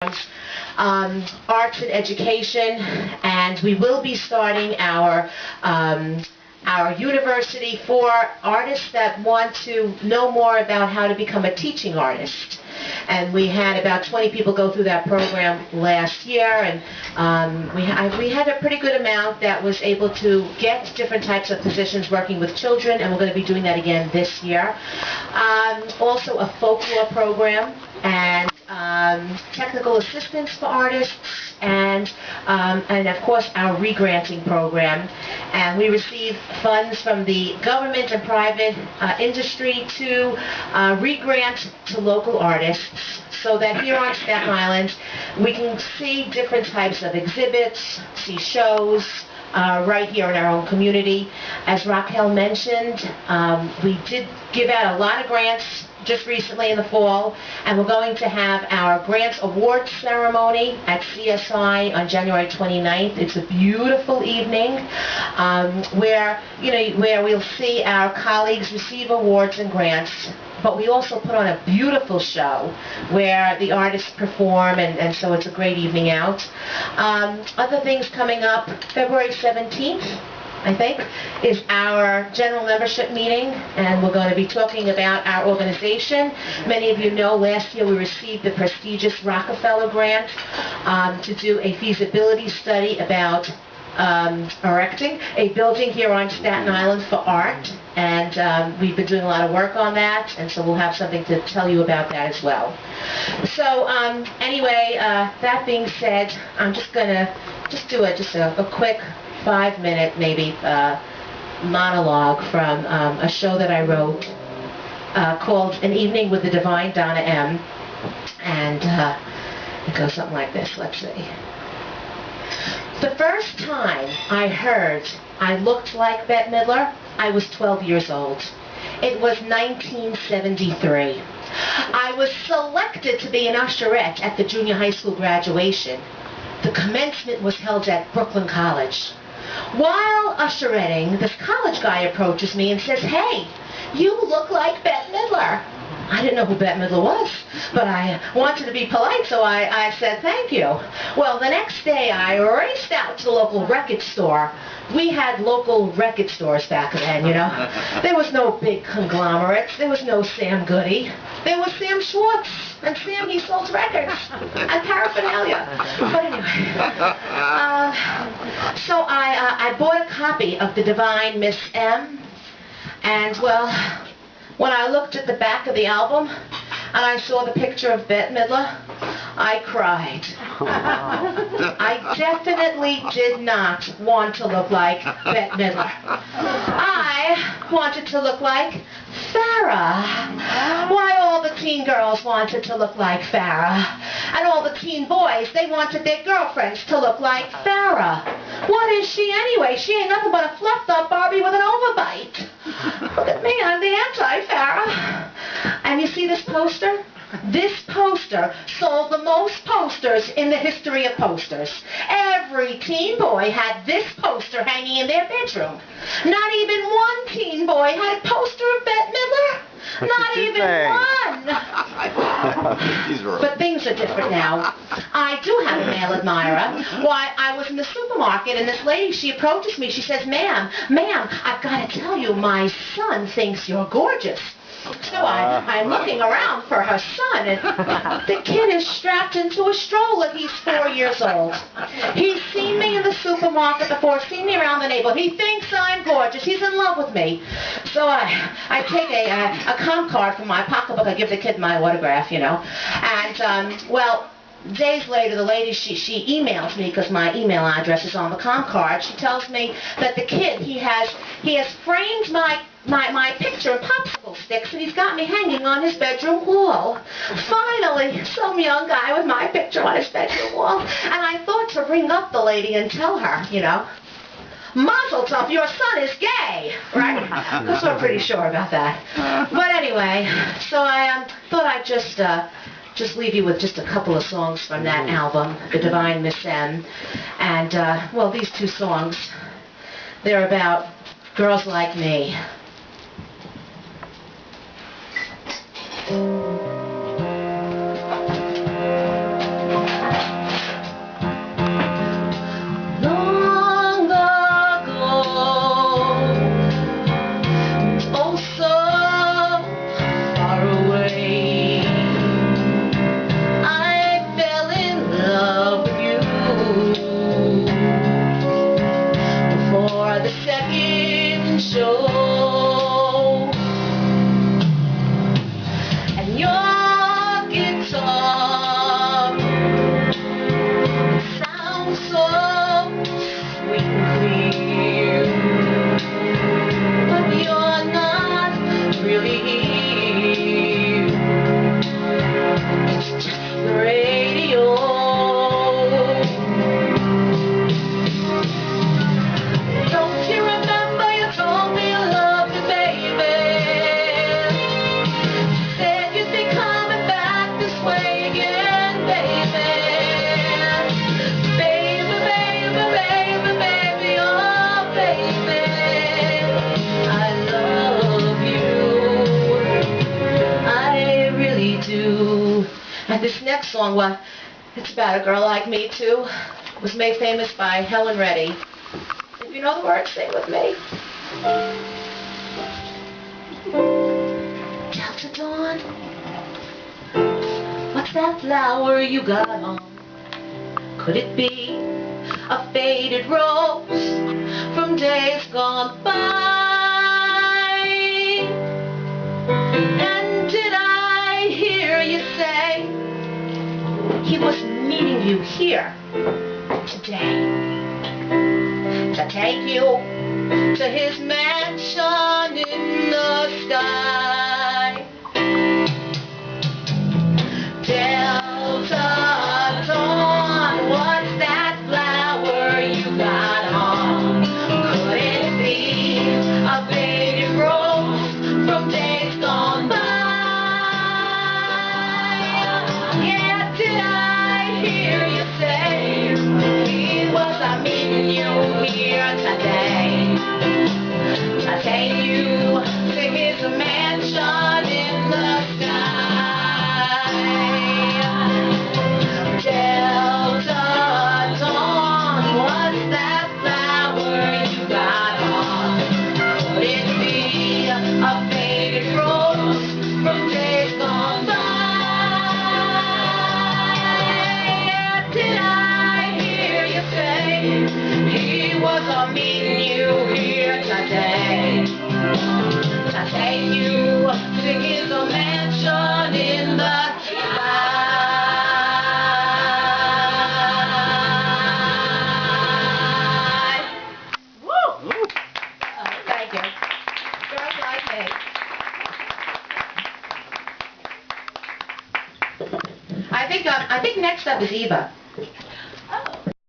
Arts and education, and we will be starting our university for artists that want to know more about how to become a teaching artist. And we had about 20 people go through that program last year, and we had a pretty good amount that was able to get different types of positions working with children, and we're going to be doing that again this year. Also a folklore program, and technical assistance for artists, and of course our re-granting program. And we receive funds from the government and private industry to re-grant to local artists, so that here on Staten Island we can see different types of exhibits, see shows, right here in our own community. As Raquel mentioned, we did give out a lot of grants just recently in the fall, and we're going to have our grants awards ceremony at CSI on January 29th. It's a beautiful evening where we'll see our colleagues receive awards and grants. But we also put on a beautiful show where the artists perform, and so it's a great evening out. Other things coming up, February 17th, I think, is our general membership meeting, and we're going to be talking about our organization. Many of you know last year we received the prestigious Rockefeller grant to do a feasibility study about erecting a building here on Staten Island for art, and we've been doing a lot of work on that, and so we'll have something to tell you about that as well. So anyway, that being said, I'm just going to do a quick 5-minute maybe monologue from a show that I wrote called An Evening with the Divine Donna M. And it goes something like this. Let's see. The first time I heard I looked like Bette Midler, I was 12 years old. It was 1973. I was selected to be an usherette at the junior high school graduation. The commencement was held at Brooklyn College. While usheretting, this college guy approaches me and says, "Hey, you look like Bette Midler." I didn't know who Bette Midler was, but I wanted to be polite, so I said thank you. Well, the next day I raced out to the local record store. We had local record stores back then, you know. There was no big conglomerates. There was no Sam Goody. There was Sam Schwartz, and Sam, he sold records and paraphernalia. But anyway, so I bought a copy of The Divine Miss M, and well, when I looked at the back of the album and I saw the picture of Bette Midler, I cried. I definitely did not want to look like Bette Midler. I wanted to look like Farrah. Why, all the teen girls wanted to look like Farrah, and all the teen boys, they wanted their girlfriends to look like Farrah. What is she anyway? She ain't nothing but a fluffed up Barbie with an overbite. Look at me, I'm the anti-Farrah. And you see this poster? This poster sold the most posters in the history of posters. Every teen boy had this poster hanging in their bedroom. Not even one teen boy had a poster of Bette Midler. Not even one. But things are different now. I do have a male admirer. Why, I was in the supermarket, and this lady, she approaches me. She says, ma'am, I've got to tell you, my son thinks you're gorgeous. So I'm looking around for her son, and the kid is strapped into a stroller. He's 4 years old. He's seen me in the supermarket before, seen me around the neighborhood. He thinks I'm gorgeous. He's in love with me. So I take a comp card from my pocketbook. I give the kid my autograph, you know. And, well, days later, the lady, she emails me, because my email address is on the comp card. She tells me that the kid, he has framed my picture in popsicle sticks, and he's got me hanging on his bedroom wall. Finally, some young guy with my picture on his bedroom wall. And I thought to ring up the lady and tell her, you know, Mazel tov, your son is gay, right? Because we're pretty sure about that. But anyway, so I thought I'd just leave you with just a couple of songs from that album, The Divine Miss M. And, well, these two songs, they're about girls like me. song, well, it's about a girl like me too. It was made famous by Helen Reddy. If you know the words, sing with me. Delta Dawn, what's that flower you got on? Could it be a faded rose from days gone by? And did I hear you say he was meeting you here today to take you to his mansion in the sky? Delta Dawn, what's that flower you got on? Could it be a faded rose from days gone by? Yeah, did I hear you say he was meeting you here today to take you to his mansion in the sky? Delta Dawn, what's that flower you got on? Could it be a faded rose from days gone by? Did I hear you say he was meeting you here today to take you to his mansion in the sky? Woo! Thank you. Girls like me. I think next up is Eva.